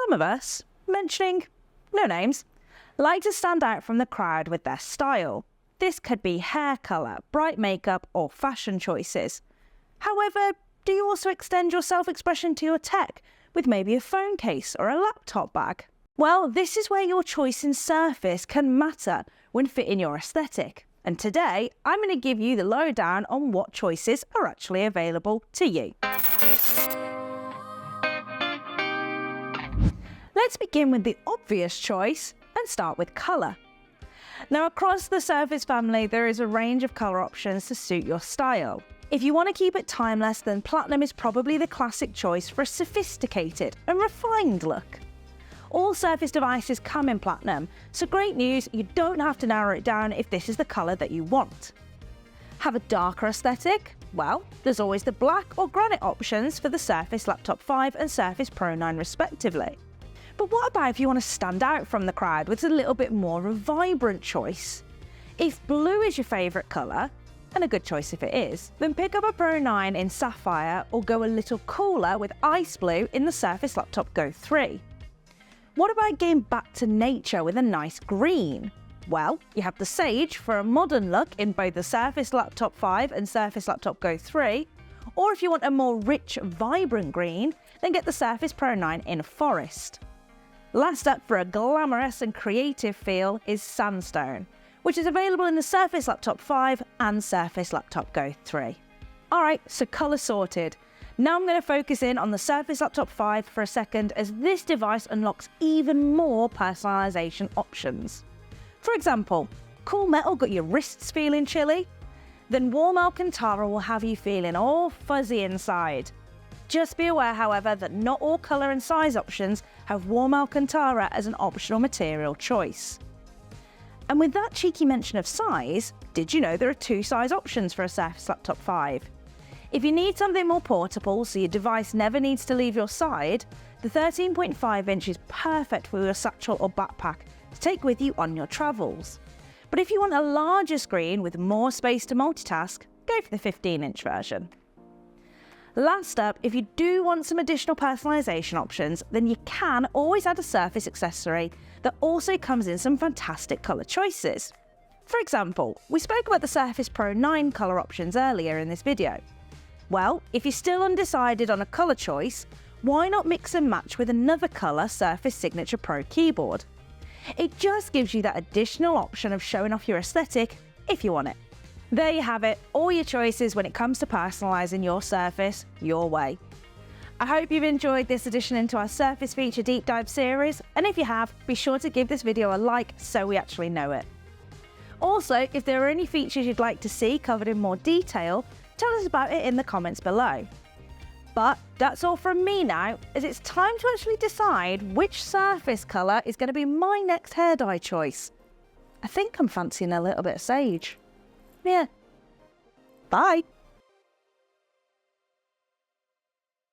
Some of us, mentioning no names, like to stand out from the crowd with their style. This could be hair colour, bright makeup, or fashion choices. However, do you also extend your self-expression to your tech with maybe a phone case or a laptop bag? Well, this is where your choice in surface can matter when fitting your aesthetic. And today, I'm going to give you the lowdown on what choices are actually available to you. Let's begin with the obvious choice and start with colour. Now, across the Surface family, there is a range of colour options to suit your style. If you want to keep it timeless, then platinum is probably the classic choice for a sophisticated and refined look. All Surface devices come in platinum, so great news, you don't have to narrow it down if this is the colour that you want. Have a darker aesthetic? Well, there's always the black or granite options for the Surface Laptop 5 and Surface Pro 9 respectively. But what about if you want to stand out from the crowd with a little bit more of a vibrant choice? If blue is your favourite colour, and a good choice if it is, then pick up a Pro 9 in Sapphire or go a little cooler with Ice Blue in the Surface Laptop Go 3. What about getting back to nature with a nice green? Well, you have the Sage for a modern look in both the Surface Laptop 5 and Surface Laptop Go 3, or if you want a more rich, vibrant green, then get the Surface Pro 9 in Forest. Last up for a glamorous and creative feel is Sandstone, which is available in the Surface Laptop 5 and Surface Laptop Go 3. Alright, so colour sorted. Now I'm going to focus in on the Surface Laptop 5 for a second, as this device unlocks even more personalisation options. For example, Cool Metal got your wrists feeling chilly? Then Warm Alcantara will have you feeling all fuzzy inside. Just be aware, however, that not all colour and size options have Warm Alcantara as an optional material choice. And with that cheeky mention of size, did you know there are two size options for a Surface Laptop 5? If you need something more portable so your device never needs to leave your side, the 13.5 inch is perfect for your satchel or backpack to take with you on your travels. But if you want a larger screen with more space to multitask, go for the 15-inch version. Last up, if you do want some additional personalisation options, then you can always add a Surface accessory that also comes in some fantastic colour choices. For example, we spoke about the Surface Pro 9 colour options earlier in this video. Well, if you're still undecided on a colour choice, why not mix and match with another colour Surface Signature Pro keyboard? It just gives you that additional option of showing off your aesthetic if you want it. There you have it, all your choices when it comes to personalising your Surface your way. I hope you've enjoyed this addition into our Surface Feature Deep Dive series, and if you have, be sure to give this video a like so we actually know it. Also, if there are any features you'd like to see covered in more detail, tell us about it in the comments below. But that's all from me now, as it's time to actually decide which Surface colour is going to be my next hair dye choice. I think I'm fancying a little bit of sage. Yeah. Bye.